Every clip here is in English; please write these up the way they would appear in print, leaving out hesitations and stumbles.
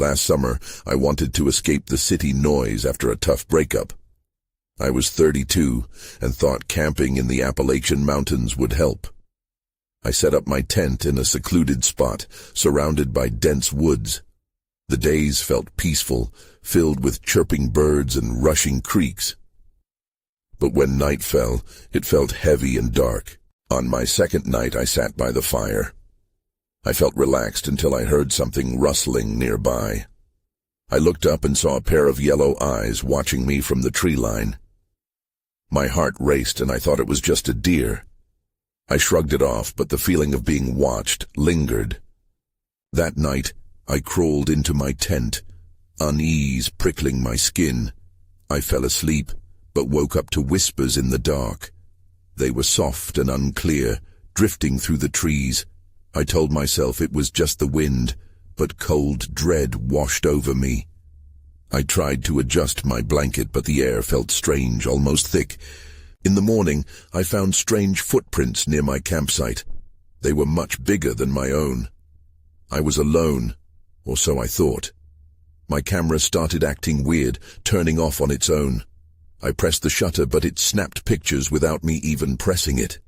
Last summer, I wanted to escape the city noise after a tough breakup. I was 32 and thought camping in the Appalachian Mountains would help. I set up my tent in a secluded spot, surrounded by dense woods. The days felt peaceful, filled with chirping birds and rushing creeks. But when night fell, it felt heavy and dark. On my second night, I sat by the fire. I felt relaxed until I heard something rustling nearby. I looked up and saw a pair of yellow eyes watching me from the tree line. My heart raced and I thought it was just a deer. I shrugged it off, but the feeling of being watched lingered. That night, I crawled into my tent, unease prickling my skin. I fell asleep, but woke up to whispers in the dark. They were soft and unclear, drifting through the trees. I told myself it was just the wind, but cold dread washed over me. I tried to adjust my blanket, but the air felt strange, almost thick. In the morning, I found strange footprints near my campsite. They were much bigger than my own. I was alone, or so I thought. My camera started acting weird, turning off on its own. I pressed the shutter, but it snapped pictures without me even pressing it.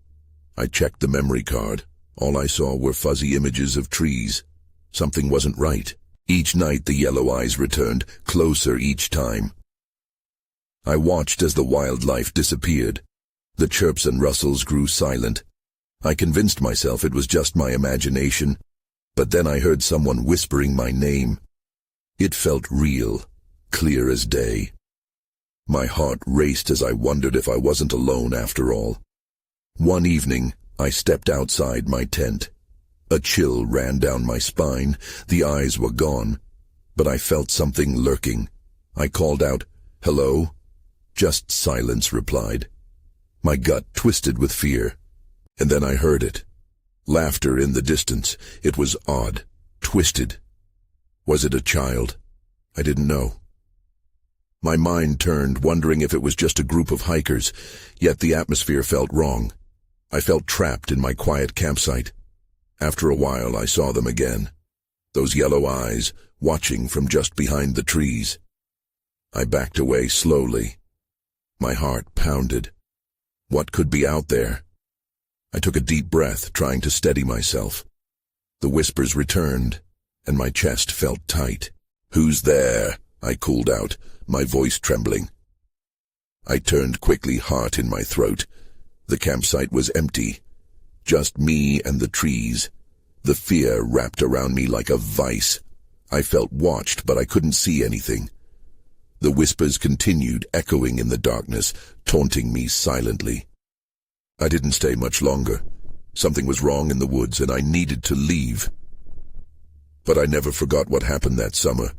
I checked the memory card. All I saw were fuzzy images of trees. Something wasn't right. Each night the yellow eyes returned, closer each time. I watched as the wildlife disappeared. The chirps and rustles grew silent. I convinced myself it was just my imagination, but then I heard someone whispering my name. It felt real, clear as day. My heart raced as I wondered if I wasn't alone after all. One evening, I stepped outside my tent. A chill ran down my spine. The eyes were gone, but I felt something lurking. I called out, "Hello?" Just silence replied. My gut twisted with fear, and then I heard it. Laughter in the distance. It was odd, twisted. Was it a child? I didn't know. My mind turned, wondering if it was just a group of hikers, yet the atmosphere felt wrong. I felt trapped in my quiet campsite. After a while, I saw them again. Those yellow eyes, watching from just behind the trees. I backed away slowly. My heart pounded. What could be out there? I took a deep breath, trying to steady myself. The whispers returned, and my chest felt tight. "Who's there?" I called out, my voice trembling. I turned quickly, heart in my throat. The campsite was empty. Just me and the trees. The fear wrapped around me like a vice. I felt watched, but I couldn't see anything. The whispers continued, echoing in the darkness, taunting me silently. I didn't stay much longer. Something was wrong in the woods, and I needed to leave. But I never forgot what happened that summer.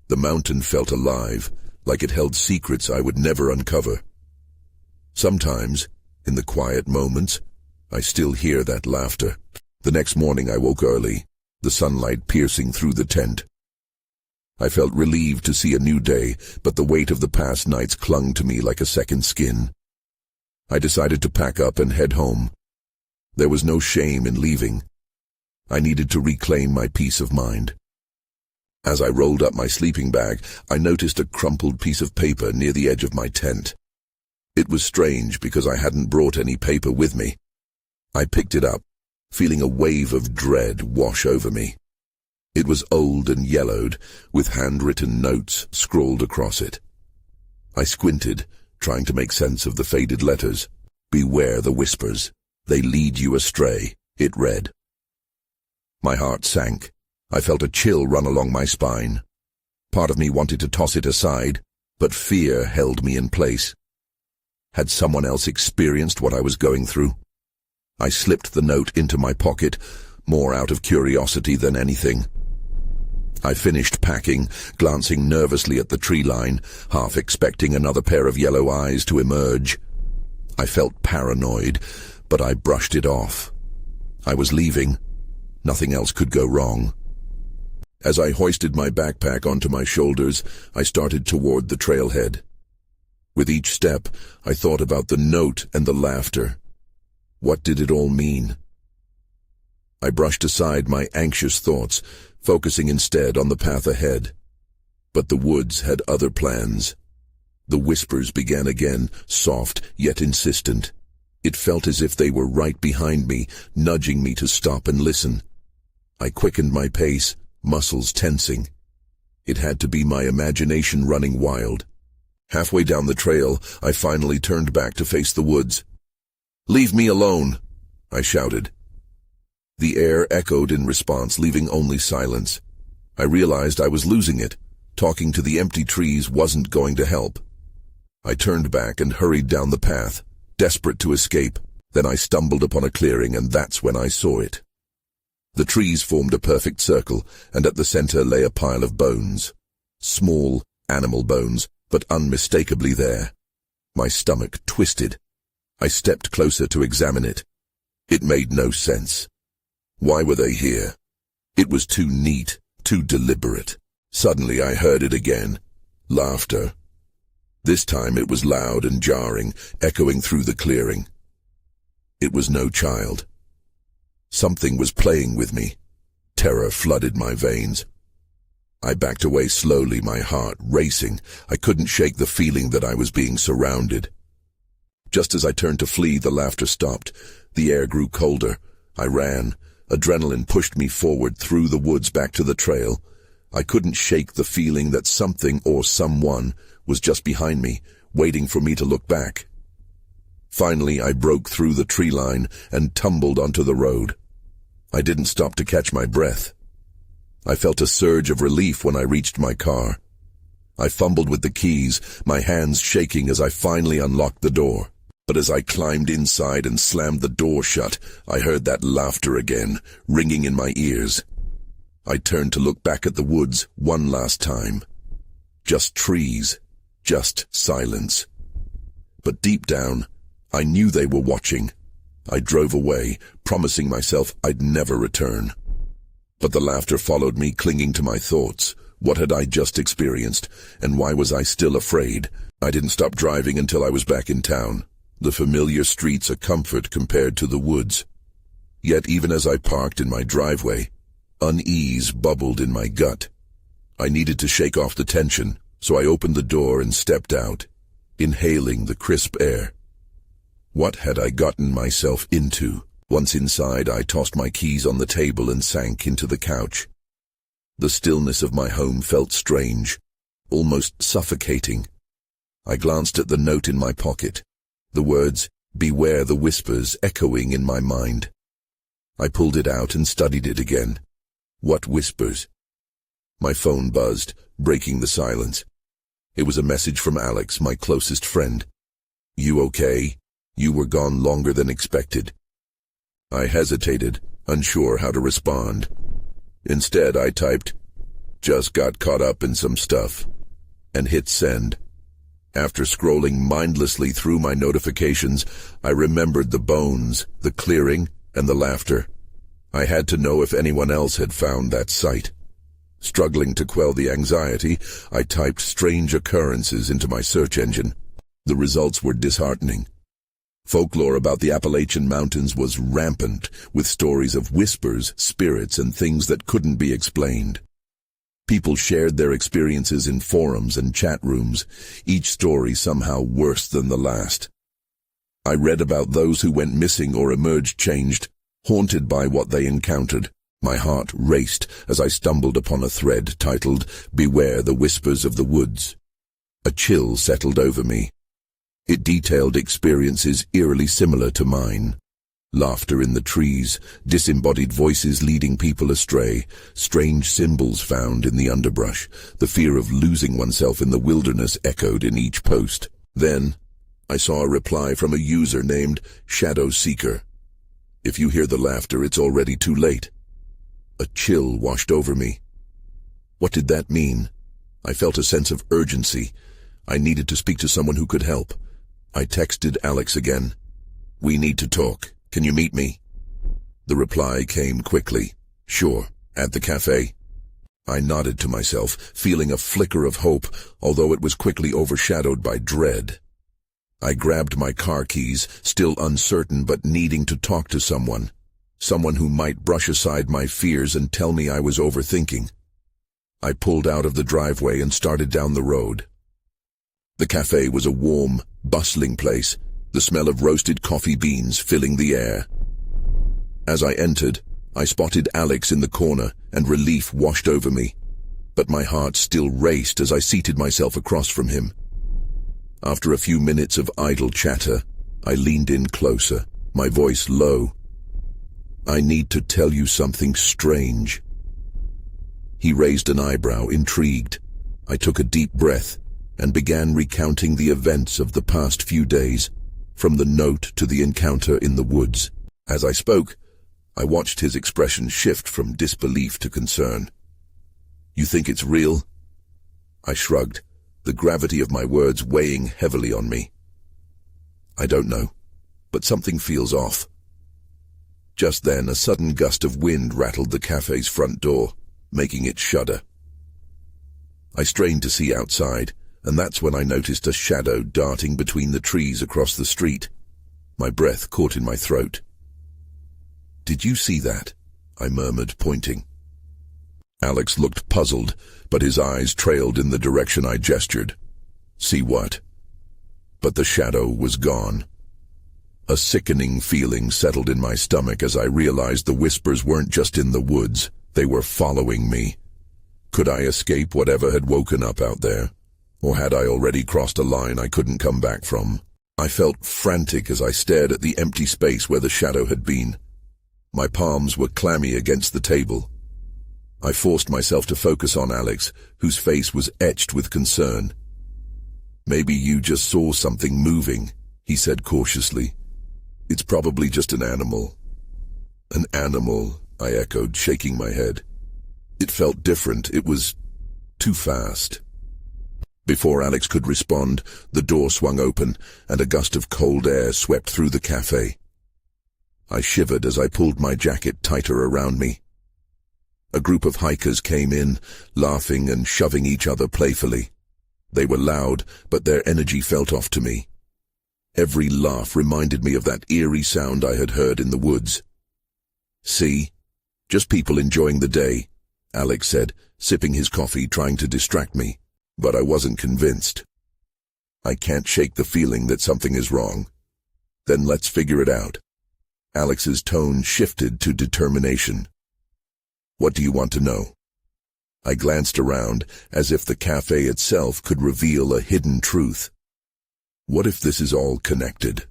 The mountain felt alive, like it held secrets I would never uncover. Sometimes, in the quiet moments, I still hear that laughter. The next morning I woke early, the sunlight piercing through the tent. I felt relieved to see a new day, but the weight of the past nights clung to me like a second skin. I decided to pack up and head home. There was no shame in leaving. I needed to reclaim my peace of mind. As I rolled up my sleeping bag, I noticed a crumpled piece of paper near the edge of my tent. It was strange because I hadn't brought any paper with me. I picked it up, feeling a wave of dread wash over me. It was old and yellowed, with handwritten notes scrawled across it. I squinted, trying to make sense of the faded letters. "Beware the whispers. They lead you astray," it read. My heart sank. I felt a chill run along my spine. Part of me wanted to toss it aside, but fear held me in place. Had someone else experienced what I was going through? I slipped the note into my pocket, more out of curiosity than anything. I finished packing, glancing nervously at the tree line, half expecting another pair of yellow eyes to emerge. I felt paranoid, but I brushed it off. I was leaving. Nothing else could go wrong. As I hoisted my backpack onto my shoulders, I started toward the trailhead. With each step, I thought about the note and the laughter. What did it all mean? I brushed aside my anxious thoughts, focusing instead on the path ahead. But the woods had other plans. The whispers began again, soft yet insistent. It felt as if they were right behind me, nudging me to stop and listen. I quickened my pace, muscles tensing. It had to be my imagination running wild. Halfway down the trail, I finally turned back to face the woods. "Leave me alone," I shouted. The air echoed in response, leaving only silence. I realized I was losing it. Talking to the empty trees wasn't going to help. I turned back and hurried down the path, desperate to escape. Then I stumbled upon a clearing, and that's when I saw it. The trees formed a perfect circle, and at the center lay a pile of bones. Small, animal bones, but unmistakably there. My stomach twisted. I stepped closer to examine it. It made no sense. Why were they here? It was too neat, too deliberate. Suddenly I heard it again. Laughter. This time it was loud and jarring, echoing through the clearing. It was no child. Something was playing with me. Terror flooded my veins. I backed away slowly, my heart racing. I couldn't shake the feeling that I was being surrounded. Just as I turned to flee, the laughter stopped. The air grew colder. I ran. Adrenaline pushed me forward through the woods back to the trail. I couldn't shake the feeling that something or someone was just behind me, waiting for me to look back. Finally, I broke through the tree line and tumbled onto the road. I didn't stop to catch my breath. I felt a surge of relief when I reached my car. I fumbled with the keys, my hands shaking as I finally unlocked the door. But as I climbed inside and slammed the door shut, I heard that laughter again, ringing in my ears. I turned to look back at the woods one last time. Just trees, just silence. But deep down, I knew they were watching. I drove away, promising myself I'd never return. But the laughter followed me, clinging to my thoughts. What had I just experienced, and why was I still afraid? I didn't stop driving until I was back in town. The familiar streets a comfort compared to the woods. Yet even as I parked in my driveway, unease bubbled in my gut. I needed to shake off the tension, so I opened the door and stepped out, inhaling the crisp air. What had I gotten myself into? Once inside, I tossed my keys on the table and sank into the couch. The stillness of my home felt strange, almost suffocating. I glanced at the note in my pocket, the words, "Beware the whispers," echoing in my mind. I pulled it out and studied it again. What whispers? My phone buzzed, breaking the silence. It was a message from Alex, my closest friend. "You okay? You were gone longer than expected." I hesitated, unsure how to respond. Instead, I typed, "Just got caught up in some stuff," and hit send. After scrolling mindlessly through my notifications, I remembered the bones, the clearing, and the laughter. I had to know if anyone else had found that site. Struggling to quell the anxiety, I typed "strange occurrences" into my search engine. The results were disheartening. Folklore about the Appalachian Mountains was rampant, with stories of whispers, spirits, and things that couldn't be explained. People shared their experiences in forums and chat rooms, each story somehow worse than the last. I read about those who went missing or emerged changed, haunted by what they encountered. My heart raced as I stumbled upon a thread titled, "Beware the Whispers of the Woods." A chill settled over me. It detailed experiences eerily similar to mine. Laughter in the trees, disembodied voices leading people astray, strange symbols found in the underbrush. The fear of losing oneself in the wilderness echoed in each post. Then, I saw a reply from a user named Shadow Seeker. "If you hear the laughter, it's already too late." A chill washed over me. What did that mean? I felt a sense of urgency. I needed to speak to someone who could help. I texted Alex again. "We need to talk. Can you meet me?" The reply came quickly. "Sure, at the cafe." I nodded to myself, feeling a flicker of hope, although it was quickly overshadowed by dread. I grabbed my car keys, still uncertain but needing to talk to someone. Someone who might brush aside my fears and tell me I was overthinking. I pulled out of the driveway and started down the road. The cafe was a warm, bustling place, the smell of roasted coffee beans filling the air. As I entered, I spotted Alex in the corner, and relief washed over me. But my heart still raced as I seated myself across from him. After a few minutes of idle chatter, I leaned in closer, my voice low. "I need to tell you something strange." He raised an eyebrow, intrigued. I took a deep breath and began recounting the events of the past few days, from the note to the encounter in the woods. As I spoke, I watched his expression shift from disbelief to concern. "You think it's real?" I shrugged, the gravity of my words weighing heavily on me. "I don't know, but something feels off." Just then, a sudden gust of wind rattled the cafe's front door, making it shudder. I strained to see outside, and that's when I noticed a shadow darting between the trees across the street. My breath caught in my throat. "Did you see that?" I murmured, pointing. Alex looked puzzled, but his eyes trailed in the direction I gestured. "See what?" But the shadow was gone. A sickening feeling settled in my stomach as I realized the whispers weren't just in the woods, they were following me. Could I escape whatever had woken up out there? Or had I already crossed a line I couldn't come back from? I felt frantic as I stared at the empty space where the shadow had been. My palms were clammy against the table. I forced myself to focus on Alex, whose face was etched with concern. "Maybe you just saw something moving," he said cautiously. "It's probably just an animal." "An animal," I echoed, shaking my head. It felt different. It was too fast. Before Alex could respond, the door swung open, and a gust of cold air swept through the cafe. I shivered as I pulled my jacket tighter around me. A group of hikers came in, laughing and shoving each other playfully. They were loud, but their energy felt off to me. Every laugh reminded me of that eerie sound I had heard in the woods. "See? Just people enjoying the day," Alex said, sipping his coffee, trying to distract me. But I wasn't convinced. "I can't shake the feeling that something is wrong." "Then let's figure it out." Alex's tone shifted to determination. "What do you want to know?" I glanced around, as if the cafe itself could reveal a hidden truth. What if this is all connected?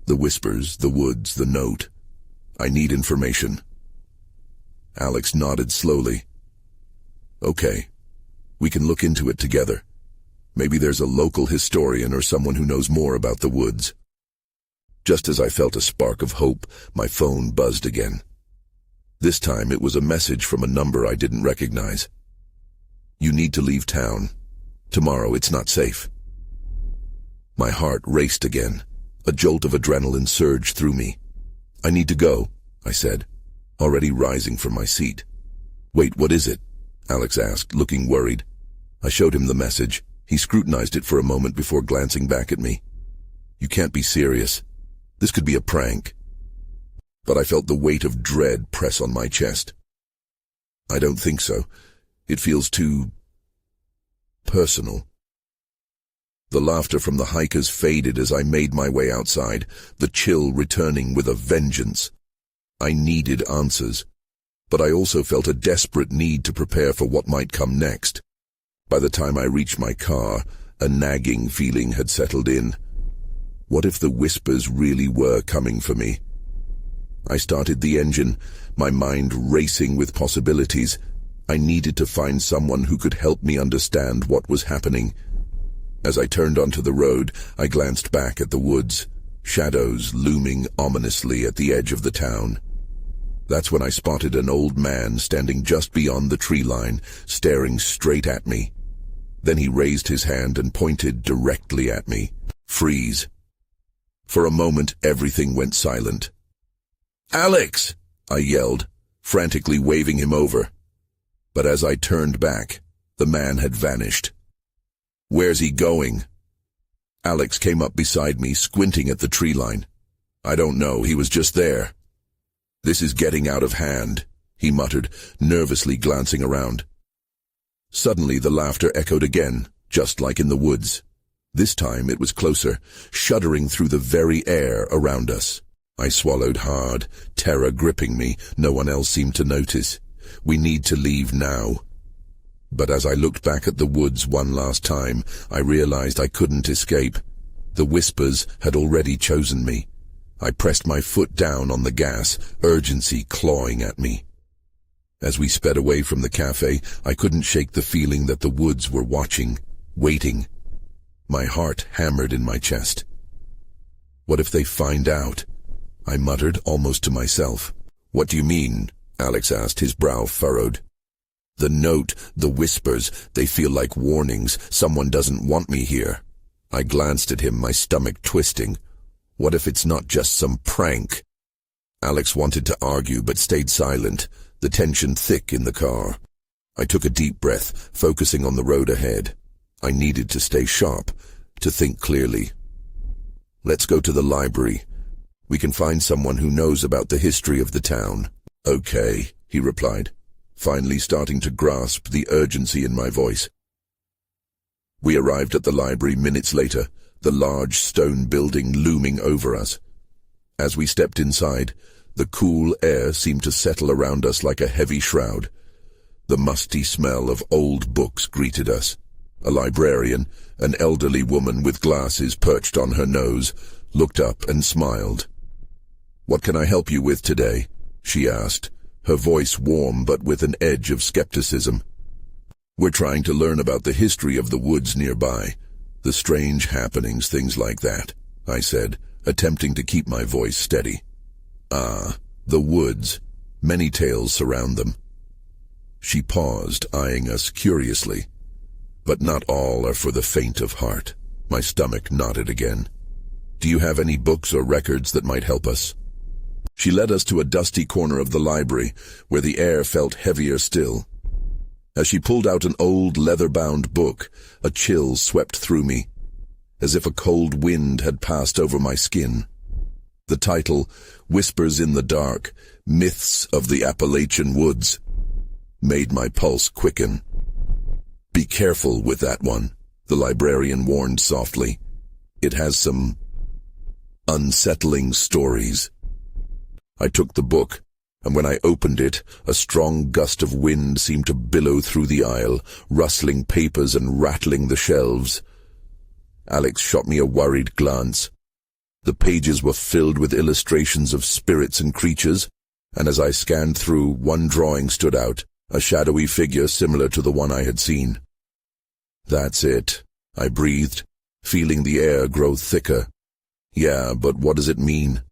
The whispers, the woods, the note. I need information. Alex nodded slowly. "Okay. We can look into it together. Maybe there's a local historian or someone who knows more about the woods." Just as I felt a spark of hope, my phone buzzed again. This time it was a message from a number I didn't recognize. "You need to leave town. Tomorrow it's not safe." My heart raced again. A jolt of adrenaline surged through me. "I need to go," I said, already rising from my seat. "Wait, what is it?" Alex asked, looking worried. I showed him the message. He scrutinized it for a moment before glancing back at me. "You can't be serious. This could be a prank." But I felt the weight of dread press on my chest. "I don't think so. It feels too personal." The laughter from the hikers faded as I made my way outside, the chill returning with a vengeance. I needed answers, but I also felt a desperate need to prepare for what might come next. By the time I reached my car, a nagging feeling had settled in. What if the whispers really were coming for me? I started the engine, my mind racing with possibilities. I needed to find someone who could help me understand what was happening. As I turned onto the road, I glanced back at the woods, shadows looming ominously at the edge of the town. That's when I spotted an old man standing just beyond the tree line, staring straight at me. Then he raised his hand and pointed directly at me. "Freeze." For a moment, everything went silent. "Alex!" I yelled, frantically waving him over. But as I turned back, the man had vanished. "Where's he going?" Alex came up beside me, squinting at the tree line. "I don't know, he was just there." "This is getting out of hand," he muttered, nervously glancing around. Suddenly the laughter echoed again, just like in the woods. This time it was closer, shuddering through the very air around us. I swallowed hard, terror gripping me. No one else seemed to notice. We need to leave now. But as I looked back at the woods one last time, I realized I couldn't escape. The whispers had already chosen me. I pressed my foot down on the gas, urgency clawing at me. As we sped away from the cafe, I couldn't shake the feeling that the woods were watching, waiting. My heart hammered in my chest. "What if they find out?" I muttered, almost to myself. "What do you mean?" Alex asked, his brow furrowed. "The note, the whispers, they feel like warnings. Someone doesn't want me here." I glanced at him, my stomach twisting. What if it's not just some prank? Alex wanted to argue but stayed silent, the tension thick in the car. I took a deep breath, focusing on the road ahead. I needed to stay sharp, to think clearly. "Let's go to the library. We can find someone who knows about the history of the town." "Okay," he replied, finally starting to grasp the urgency in my voice. We arrived at the library minutes later, the large stone building looming over us. As we stepped inside, the cool air seemed to settle around us like a heavy shroud. The musty smell of old books greeted us. A librarian, an elderly woman with glasses perched on her nose, looked up and smiled. "What can I help you with today?" she asked, her voice warm but with an edge of skepticism. "We're trying to learn about the history of the woods nearby, the strange happenings, things like that," I said, attempting to keep my voice steady. "Ah, the woods. Many tales surround them." She paused, eyeing us curiously. "But not all are for the faint of heart." My stomach knotted again. "Do you have any books or records that might help us?" She led us to a dusty corner of the library, where the air felt heavier still. As she pulled out an old leather-bound book, a chill swept through me, as if a cold wind had passed over my skin. The title, Whispers in the Dark, Myths of the Appalachian Woods, made my pulse quicken. "Be careful with that one," the librarian warned softly. "It has some unsettling stories." I took the book, and when I opened it, a strong gust of wind seemed to billow through the aisle, rustling papers and rattling the shelves. Alex shot me a worried glance. The pages were filled with illustrations of spirits and creatures, and as I scanned through, one drawing stood out, a shadowy figure similar to the one I had seen. "That's it," I breathed, feeling the air grow thicker. "Yeah, but what does it mean?"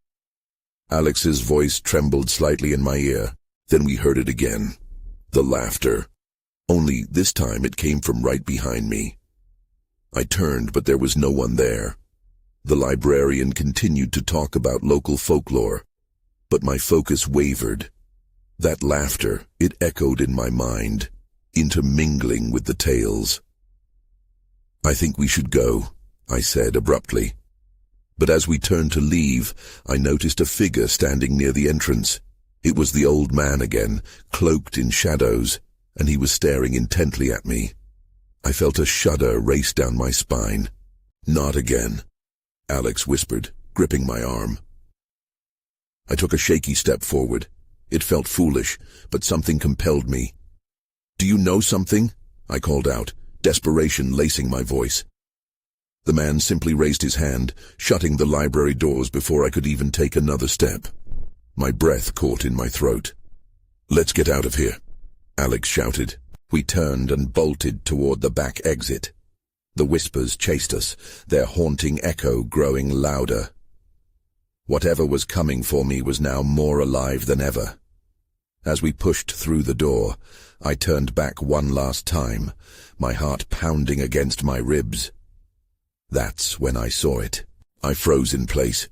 Alex's voice trembled slightly in my ear. Then we heard it again. The laughter. Only this time it came from right behind me. I turned, but there was no one there. The librarian continued to talk about local folklore, but my focus wavered. That laughter, it echoed in my mind, intermingling with the tales. "I think we should go," I said abruptly. But as we turned to leave, I noticed a figure standing near the entrance. It was the old man again, cloaked in shadows, and he was staring intently at me. I felt a shudder race down my spine. "Not again," Alex whispered, gripping my arm. I took a shaky step forward. It felt foolish, but something compelled me. "Do you know something?" I called out, desperation lacing my voice. The man simply raised his hand, shutting the library doors before I could even take another step. My breath caught in my throat. "Let's get out of here," Alex shouted. We turned and bolted toward the back exit. The whispers chased us, their haunting echo growing louder. Whatever was coming for me was now more alive than ever. As we pushed through the door, I turned back one last time, my heart pounding against my ribs. That's when I saw it. I froze in place.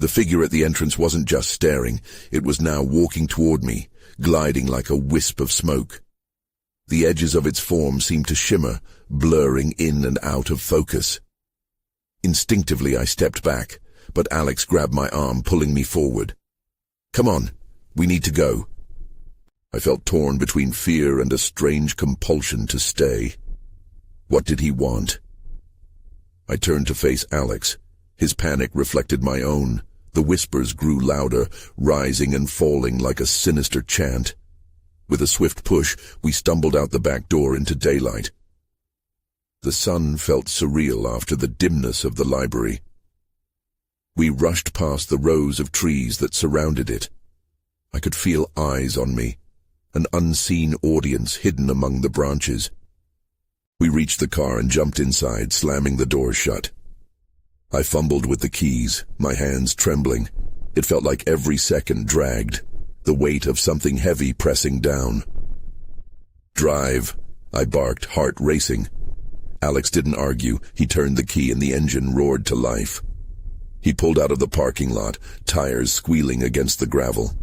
The figure at the entrance wasn't just staring, it was now walking toward me, gliding like a wisp of smoke. The edges of its form seemed to shimmer, blurring in and out of focus. Instinctively I stepped back, but Alex grabbed my arm, pulling me forward. "Come on, We need to go. I felt torn between fear and a strange compulsion to stay. What did he want? I turned to face Alex. His panic reflected my own. The whispers grew louder, rising and falling like a sinister chant. With a swift push, we stumbled out the back door into daylight. The sun felt surreal after the dimness of the library. We rushed past the rows of trees that surrounded it. I could feel eyes on me, an unseen audience hidden among the branches. We reached the car and jumped inside, slamming the doors shut. I fumbled with the keys, my hands trembling. It felt like every second dragged, the weight of something heavy pressing down. "Drive," I barked, heart racing. Alex didn't argue. He turned the key and the engine roared to life. He pulled out of the parking lot, tires squealing against the gravel.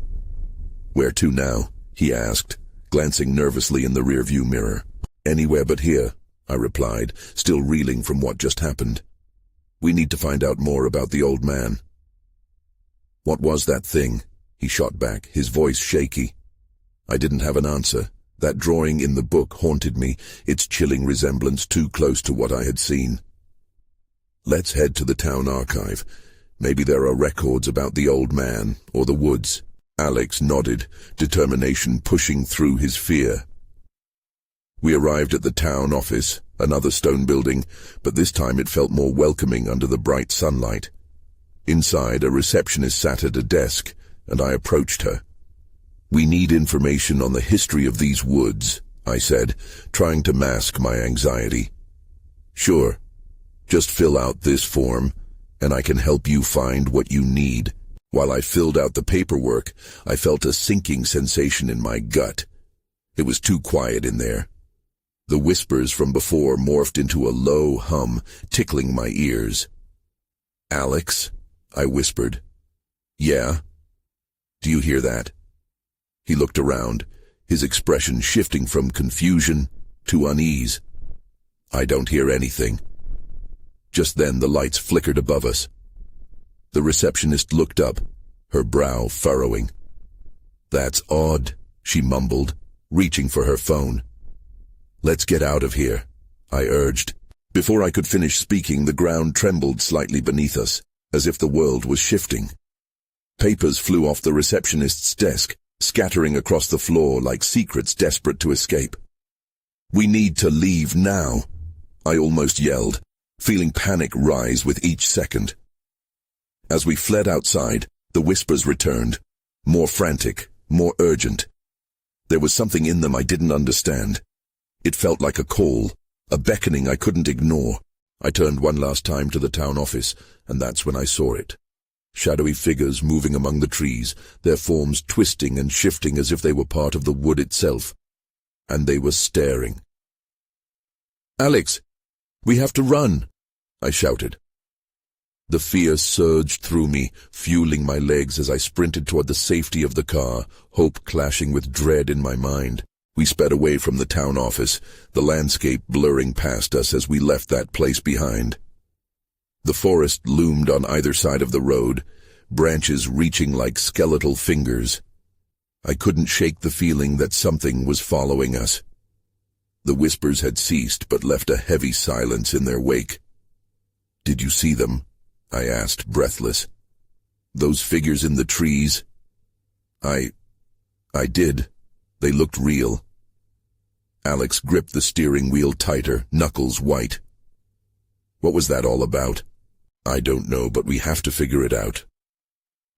"Where to now?" he asked, glancing nervously in the rearview mirror. "Anywhere but here," I replied, still reeling from what just happened. "We need to find out more about the old man." "What was that thing?" he shot back, his voice shaky. I didn't have an answer. That drawing in the book haunted me, its chilling resemblance too close to what I had seen. "Let's head to the town archive. Maybe there are records about the old man or the woods." Alex nodded, determination pushing through his fear. We arrived at the town office, another stone building, but this time it felt more welcoming under the bright sunlight. Inside, a receptionist sat at a desk, and I approached her. "We need information on the history of these woods," I said, trying to mask my anxiety. "Sure. Just fill out this form, and I can help you find what you need." While I filled out the paperwork, I felt a sinking sensation in my gut. It was too quiet in there. The whispers from before morphed into a low hum, tickling my ears. "Alex?" I whispered. "Yeah? Do you hear that?" He looked around, his expression shifting from confusion to unease. "I don't hear anything." Just then the lights flickered above us. The receptionist looked up, her brow furrowing. "That's odd," she mumbled, reaching for her phone. "Let's get out of here," I urged. Before I could finish speaking, the ground trembled slightly beneath us, as if the world was shifting. Papers flew off the receptionist's desk, scattering across the floor like secrets desperate to escape. "We need to leave now," I almost yelled, feeling panic rise with each second. As we fled outside, the whispers returned, more frantic, more urgent. There was something in them I didn't understand. It felt like a call, a beckoning I couldn't ignore. I turned one last time to the town office, and that's when I saw it. Shadowy figures moving among the trees, their forms twisting and shifting as if they were part of the wood itself. And they were staring. "Alex, we have to run," I shouted. The fear surged through me, fueling my legs as I sprinted toward the safety of the car, hope clashing with dread in my mind. We sped away from the town office, the landscape blurring past us as we left that place behind. The forest loomed on either side of the road, branches reaching like skeletal fingers. I couldn't shake the feeling that something was following us. The whispers had ceased but left a heavy silence in their wake. "Did you see them?" I asked, breathless. "Those figures in the trees?" I did. They looked real." Alex gripped the steering wheel tighter, knuckles white. "What was that all about?" "I don't know, but we have to figure it out."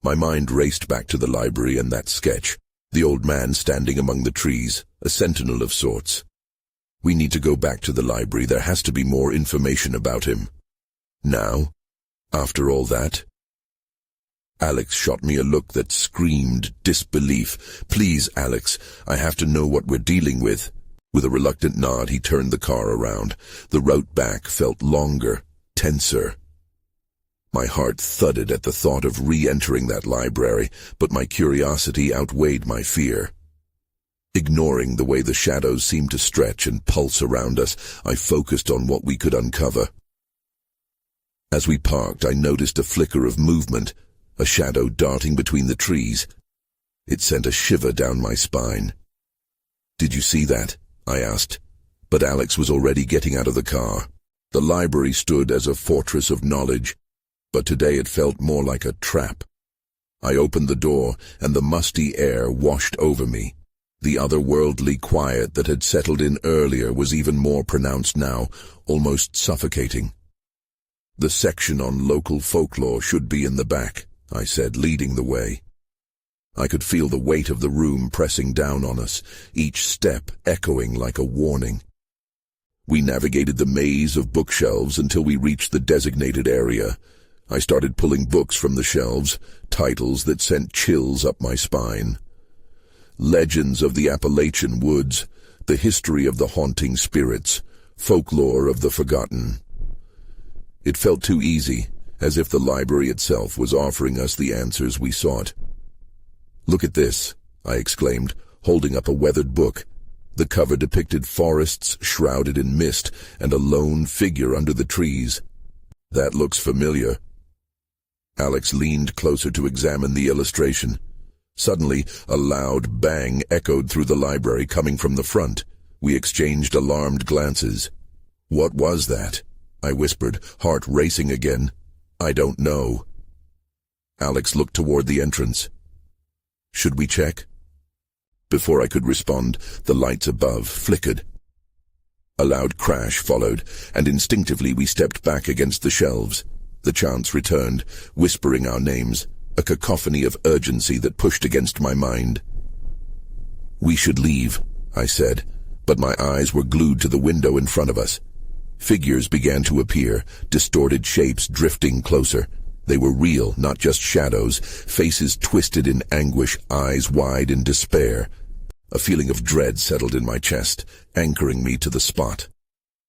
My mind raced back to the library and that sketch, the old man standing among the trees, a sentinel of sorts. We need to go back to the library. There has to be more information about him. Now? After all that? Alex shot me a look that screamed disbelief. "Please, Alex, I have to know what we're dealing with." With a reluctant nod, he turned the car around. The route back felt longer, tenser. My heart thudded at the thought of re-entering that library, but my curiosity outweighed my fear. Ignoring the way the shadows seemed to stretch and pulse around us, I focused on what we could uncover. As we parked, I noticed a flicker of movement, a shadow darting between the trees. It sent a shiver down my spine. "Did you see that?" I asked, but Alex was already getting out of the car. The library stood as a fortress of knowledge, but today it felt more like a trap. I opened the door, and the musty air washed over me. The otherworldly quiet that had settled in earlier was even more pronounced now, almost suffocating. "The section on local folklore should be in the back," I said, leading the way. I could feel the weight of the room pressing down on us, each step echoing like a warning. We navigated the maze of bookshelves until we reached the designated area. I started pulling books from the shelves, titles that sent chills up my spine. Legends of the Appalachian woods, the history of the haunting spirits, folklore of the forgotten. It felt too easy, as if the library itself was offering us the answers we sought. "Look at this," I exclaimed, holding up a weathered book. The cover depicted forests shrouded in mist and a lone figure under the trees. "That looks familiar." Alex leaned closer to examine the illustration. Suddenly, a loud bang echoed through the library, coming from the front. We exchanged alarmed glances. "What was that?" I whispered, heart racing again. "I don't know." Alex looked toward the entrance. "Should we check?" Before I could respond, the lights above flickered. A loud crash followed, and instinctively we stepped back against the shelves. The chants returned, whispering our names, a cacophony of urgency that pushed against my mind. "We should leave," I said, but my eyes were glued to the window in front of us. Figures began to appear, distorted shapes drifting closer. They were real, not just shadows, faces twisted in anguish, eyes wide in despair. A feeling of dread settled in my chest, anchoring me to the spot.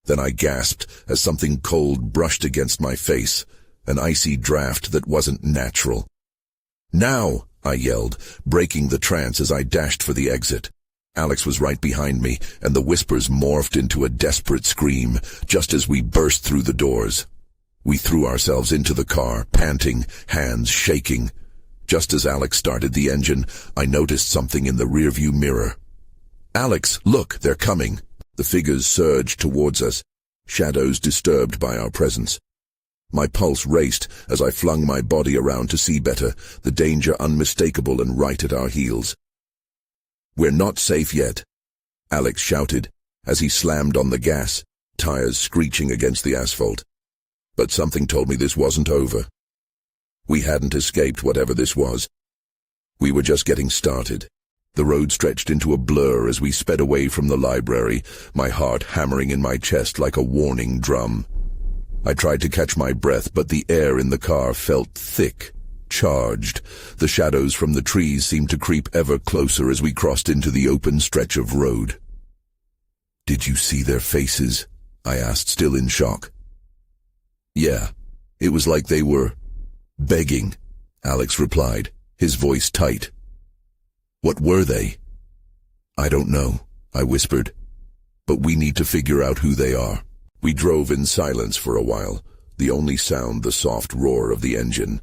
Then I gasped as something cold brushed against my face, an icy draft that wasn't natural. "Now!" I yelled, breaking the trance as I dashed for the exit. Alex was right behind me, and the whispers morphed into a desperate scream, just as we burst through the doors. We threw ourselves into the car, panting, hands shaking. Just as Alex started the engine, I noticed something in the rearview mirror. "Alex, look, they're coming." The figures surged towards us, shadows disturbed by our presence. My pulse raced as I flung my body around to see better, the danger unmistakable and right at our heels. "We're not safe yet," Alex shouted as he slammed on the gas, tires screeching against the asphalt. But something told me this wasn't over. We hadn't escaped whatever this was. We were just getting started. The road stretched into a blur as we sped away from the library, my heart hammering in my chest like a warning drum. I tried to catch my breath, but the air in the car felt thick, charged. The shadows from the trees seemed to creep ever closer as we crossed into the open stretch of road. "Did you see their faces?" I asked, still in shock. "Yeah, it was like they were begging," Alex replied, his voice tight. "What were they?" "I don't know," I whispered, "but we need to figure out who they are." We drove in silence for a while, the only sound the soft roar of the engine.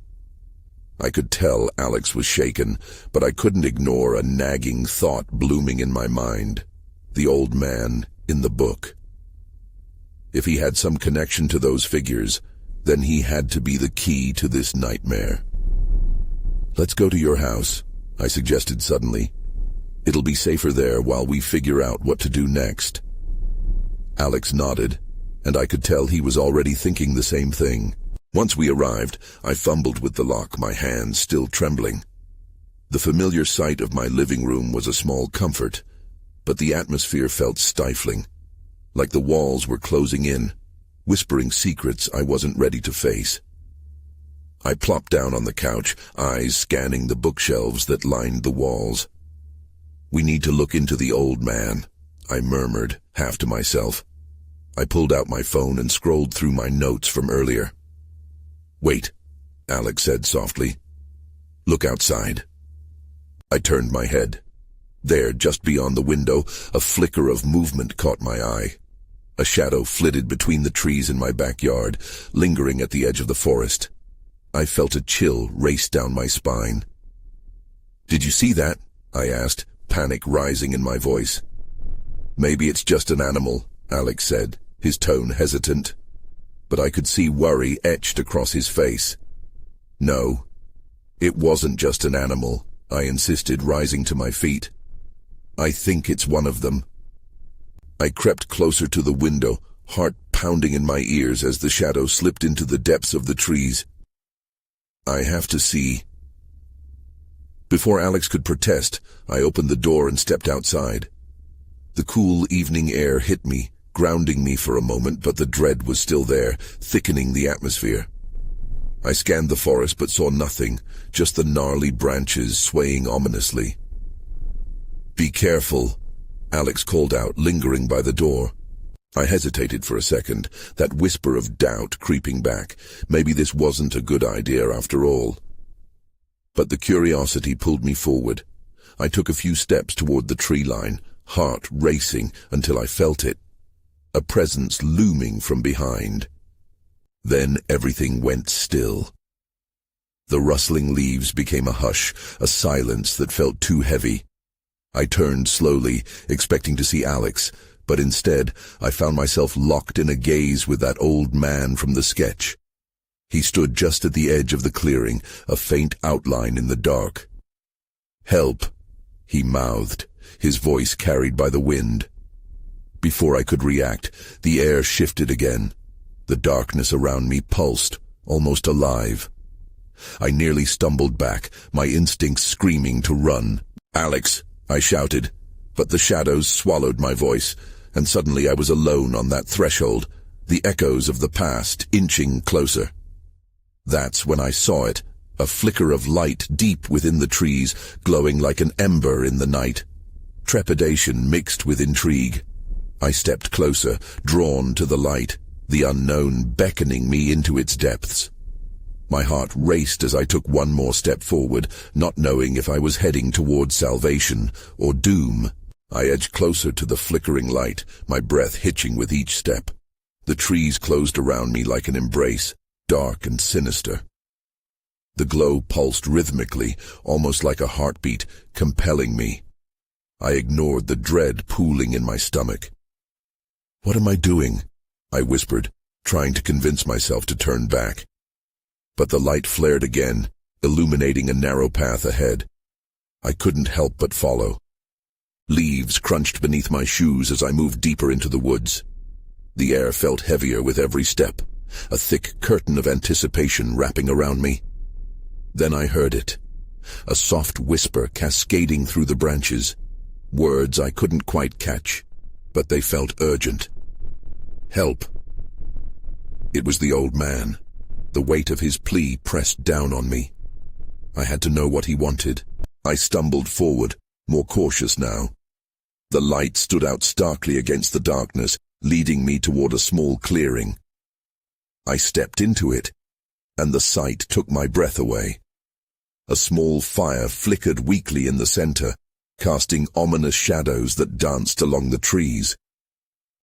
I could tell Alex was shaken, but I couldn't ignore a nagging thought blooming in my mind. The old man in the book. If he had some connection to those figures, then he had to be the key to this nightmare. "Let's go to your house," I suggested suddenly. "It'll be safer there while we figure out what to do next." Alex nodded, and I could tell he was already thinking the same thing. Once we arrived, I fumbled with the lock, my hands still trembling. The familiar sight of my living room was a small comfort, but the atmosphere felt stifling, like the walls were closing in, whispering secrets I wasn't ready to face. I plopped down on the couch, eyes scanning the bookshelves that lined the walls. "We need to look into the old man," I murmured, half to myself. I pulled out my phone and scrolled through my notes from earlier. "Wait," Alex said softly. "Look outside." I turned my head. There, just beyond the window, a flicker of movement caught my eye. A shadow flitted between the trees in my backyard, lingering at the edge of the forest. I felt a chill race down my spine. "Did you see that?" I asked, panic rising in my voice. "Maybe it's just an animal," Alex said, his tone hesitant. But I could see worry etched across his face. "No, it wasn't just an animal," I insisted, rising to my feet. "I think it's one of them." I crept closer to the window, heart pounding in my ears as the shadow slipped into the depths of the trees. "I have to see." Before Alex could protest, I opened the door and stepped outside. The cool evening air hit me, grounding me for a moment, but the dread was still there, thickening the atmosphere. I scanned the forest but saw nothing, just the gnarly branches swaying ominously. "Be careful," Alex called out, lingering by the door. I hesitated for a second, that whisper of doubt creeping back. Maybe this wasn't a good idea after all. But the curiosity pulled me forward. I took a few steps toward the tree line, heart racing until I felt it. A presence looming from behind. Then everything went still. The rustling leaves became a hush, a silence that felt too heavy. I turned slowly, expecting to see Alex, but instead I found myself locked in a gaze with that old man from the sketch. He stood just at the edge of the clearing, a faint outline in the dark. "Help," he mouthed, his voice carried by the wind. Before I could react, the air shifted again. The darkness around me pulsed, almost alive. I nearly stumbled back, my instincts screaming to run. "Alex," I shouted, but the shadows swallowed my voice, and suddenly I was alone on that threshold, the echoes of the past inching closer. That's when I saw it, a flicker of light deep within the trees, glowing like an ember in the night. Trepidation mixed with intrigue. I stepped closer, drawn to the light, the unknown beckoning me into its depths. My heart raced as I took one more step forward, not knowing if I was heading toward salvation or doom. I edged closer to the flickering light, my breath hitching with each step. The trees closed around me like an embrace, dark and sinister. The glow pulsed rhythmically, almost like a heartbeat, compelling me. I ignored the dread pooling in my stomach. "What am I doing?" I whispered, trying to convince myself to turn back. But the light flared again, illuminating a narrow path ahead. I couldn't help but follow. Leaves crunched beneath my shoes as I moved deeper into the woods. The air felt heavier with every step, a thick curtain of anticipation wrapping around me. Then I heard it, a soft whisper cascading through the branches, words I couldn't quite catch, but they felt urgent. "Help." It was the old man. The weight of his plea pressed down on me. I had to know what he wanted. I stumbled forward, more cautious now. The light stood out starkly against the darkness, leading me toward a small clearing. I stepped into it, and the sight took my breath away. A small fire flickered weakly in the center, casting ominous shadows that danced along the trees.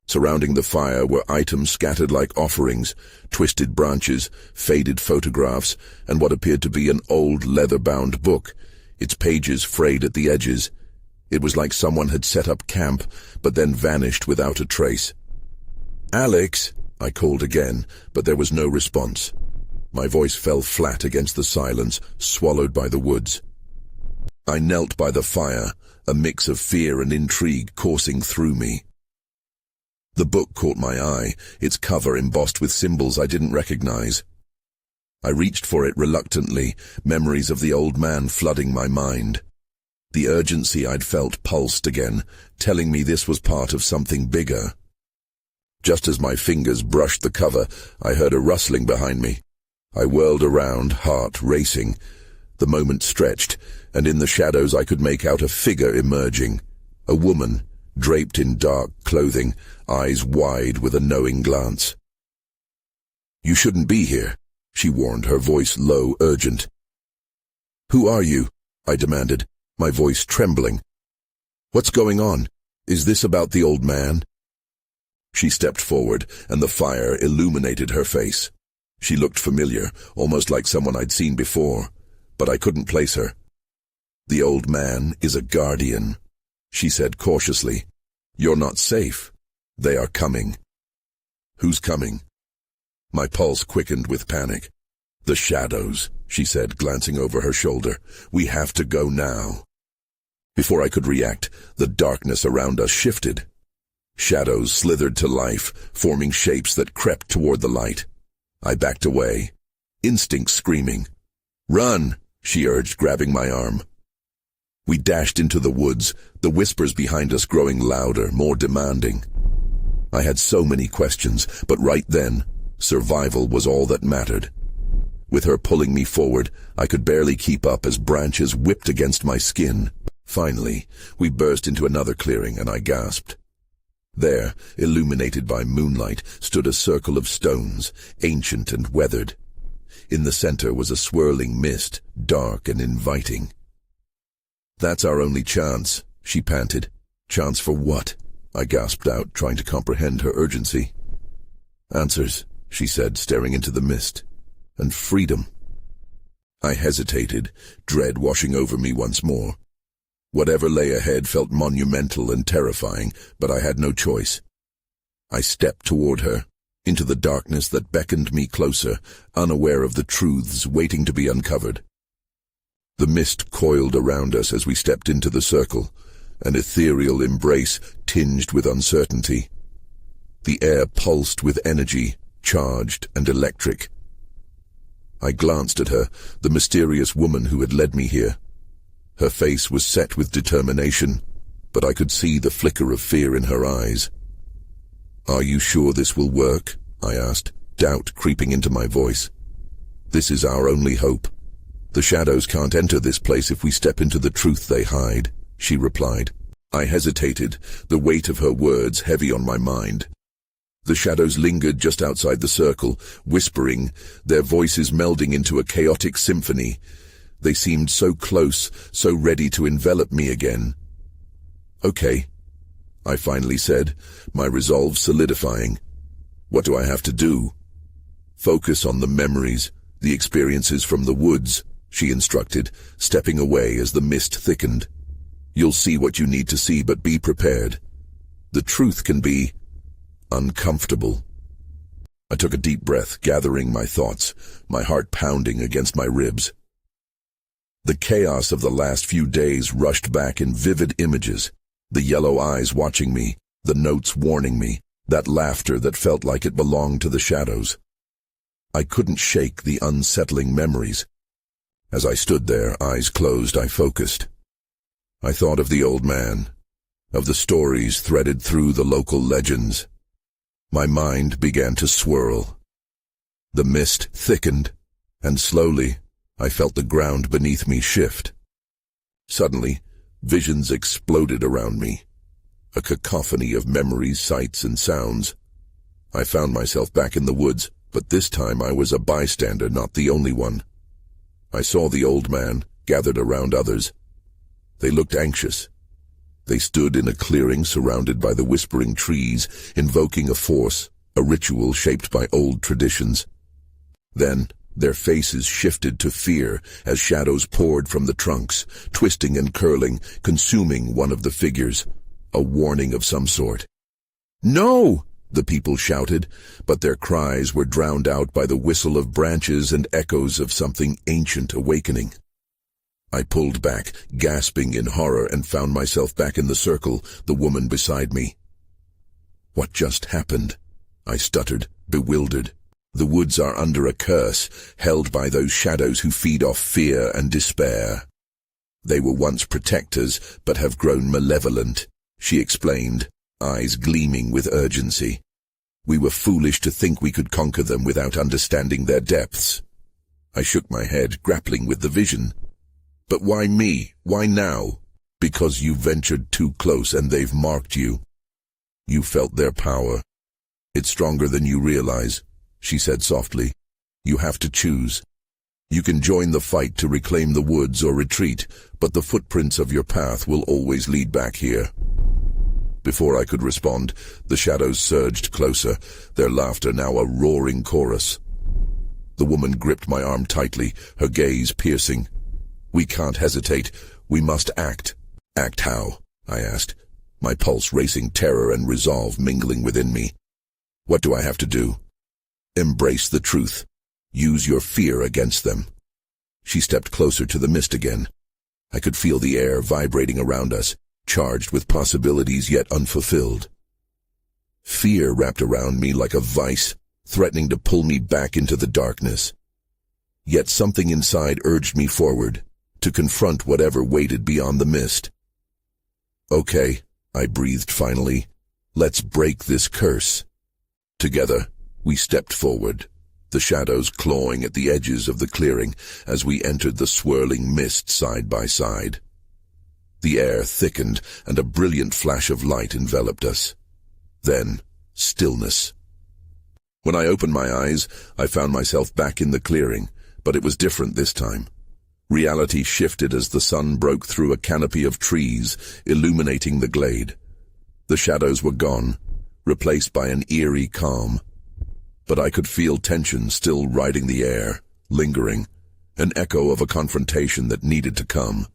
Surrounding the fire were items scattered like offerings, twisted branches, faded photographs, and what appeared to be an old leather-bound book, its pages frayed at the edges. It was like someone had set up camp, but then vanished without a trace. "Alex," I called again, but there was no response. My voice fell flat against the silence, swallowed by the woods. I knelt by the fire, a mix of fear and intrigue coursing through me. The book caught my eye, its cover embossed with symbols I didn't recognize. I reached for it reluctantly, memories of the old man flooding my mind. The urgency I'd felt pulsed again, telling me this was part of something bigger. Just as my fingers brushed the cover, I heard a rustling behind me. I whirled around, heart racing. The moment stretched, and in the shadows I could make out a figure emerging. A woman, draped in dark clothing, eyes wide with a knowing glance. "You shouldn't be here," she warned, her voice low, urgent. "Who are you?" I demanded, my voice trembling. "What's going on? Is this about the old man?" She stepped forward, and the fire illuminated her face. She looked familiar, almost like someone I'd seen before, but I couldn't place her. "The old man is a guardian," she said cautiously. "You're not safe. They are coming." "Who's coming?" My pulse quickened with panic. "The shadows," she said, glancing over her shoulder. "We have to go now." Before I could react, the darkness around us shifted. Shadows slithered to life, forming shapes that crept toward the light. I backed away, instinct screaming. "Run!" she urged, grabbing my arm. We dashed into the woods, the whispers behind us growing louder, more demanding. I had so many questions, but right then, survival was all that mattered. With her pulling me forward, I could barely keep up as branches whipped against my skin. Finally, we burst into another clearing, and I gasped. There, illuminated by moonlight, stood a circle of stones, ancient and weathered. In the center was a swirling mist, dark and inviting. "That's our only chance," she panted. "Chance for what?" I gasped out, trying to comprehend her urgency. "Answers," she said, staring into the mist. "And freedom." I hesitated, dread washing over me once more. Whatever lay ahead felt monumental and terrifying, but I had no choice. I stepped toward her, into the darkness that beckoned me closer, unaware of the truths waiting to be uncovered. The mist coiled around us as we stepped into the circle, an ethereal embrace tinged with uncertainty. The air pulsed with energy, charged and electric. I glanced at her, the mysterious woman who had led me here. Her face was set with determination, but I could see the flicker of fear in her eyes. "Are you sure this will work?" I asked, doubt creeping into my voice. "This is our only hope. The shadows can't enter this place if we step into the truth they hide," she replied. I hesitated, the weight of her words heavy on my mind. The shadows lingered just outside the circle, whispering, their voices melding into a chaotic symphony. They seemed so close, so ready to envelop me again. "Okay," I finally said, my resolve solidifying. "What do I have to do?" "Focus on the memories, the experiences from the woods," she instructed, stepping away as the mist thickened. "You'll see what you need to see, but be prepared. The truth can be uncomfortable." I took a deep breath, gathering my thoughts, my heart pounding against my ribs. The chaos of the last few days rushed back in vivid images, the yellow eyes watching me, the notes warning me, that laughter that felt like it belonged to the shadows. I couldn't shake the unsettling memories. As I stood there, eyes closed, I focused. I thought of the old man, of the stories threaded through the local legends. My mind began to swirl. The mist thickened, and slowly, I felt the ground beneath me shift. Suddenly, visions exploded around me, a cacophony of memories, sights, and sounds. I found myself back in the woods, but this time I was a bystander, not the only one. I saw the old man, gathered around others. They looked anxious. They stood in a clearing surrounded by the whispering trees, invoking a force, a ritual shaped by old traditions. Then, their faces shifted to fear as shadows poured from the trunks, twisting and curling, consuming one of the figures, a warning of some sort. "No!" the people shouted, but their cries were drowned out by the whistle of branches and echoes of something ancient awakening. I pulled back, gasping in horror, and found myself back in the circle, the woman beside me. "What just happened?" I stuttered, bewildered. "The woods are under a curse, held by those shadows who feed off fear and despair. They were once protectors, but have grown malevolent," she explained, eyes gleaming with urgency. "We were foolish to think we could conquer them without understanding their depths." I shook my head, grappling with the vision. "But why me? Why now?" "Because you ventured too close and they've marked you. You felt their power. It's stronger than you realize," she said softly. "You have to choose. You can join the fight to reclaim the woods or retreat, but the footprints of your path will always lead back here." Before I could respond, the shadows surged closer, their laughter now a roaring chorus. The woman gripped my arm tightly, her gaze piercing. "We can't hesitate. We must act. Act how? I asked, my pulse racing, terror and resolve mingling within me. What do I have to do? Embrace the truth. Use your fear against them. She stepped closer to the mist again. I could feel the air vibrating around us, charged with possibilities yet unfulfilled. Fear wrapped around me like a vice, threatening to pull me back into the darkness. Yet something inside urged me forward, to confront whatever waited beyond the mist. Okay, I breathed finally. Let's break this curse. Together, we stepped forward, the shadows clawing at the edges of the clearing as we entered the swirling mist side by side. The air thickened and a brilliant flash of light enveloped us. Then, stillness. When I opened my eyes, I found myself back in the clearing, but it was different this time. Reality shifted as the sun broke through a canopy of trees, illuminating the glade. The shadows were gone, replaced by an eerie calm. But I could feel tension still riding the air, lingering, an echo of a confrontation that needed to come.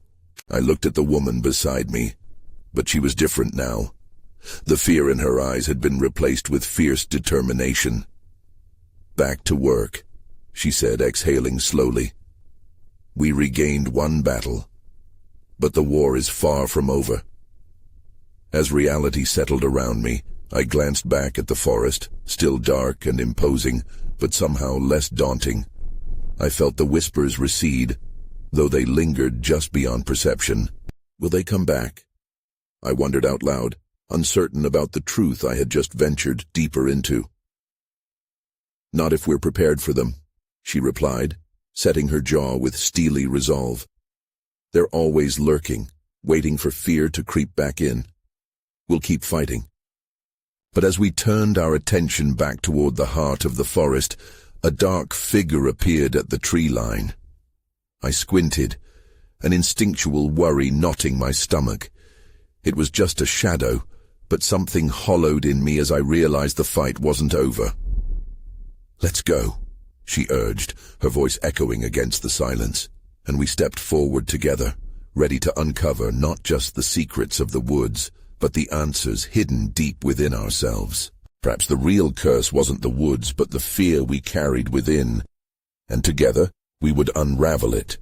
I looked at the woman beside me, but she was different now. The fear in her eyes had been replaced with fierce determination. Back to work, she said, exhaling slowly. We regained one battle, but the war is far from over. As reality settled around me, I glanced back at the forest, still dark and imposing, but somehow less daunting. I felt the whispers recede, though they lingered just beyond perception. Will they come back? I wondered out loud, uncertain about the truth I had just ventured deeper into. Not if we're prepared for them, she replied, setting her jaw with steely resolve. They're always lurking, waiting for fear to creep back in. We'll keep fighting. But as we turned our attention back toward the heart of the forest, a dark figure appeared at the tree line. I squinted, an instinctual worry knotting my stomach. It was just a shadow, but something hollowed in me as I realized the fight wasn't over. Let's go, she urged, her voice echoing against the silence, and we stepped forward together, ready to uncover not just the secrets of the woods, but the answers hidden deep within ourselves. Perhaps the real curse wasn't the woods, but the fear we carried within, and together we would unravel it.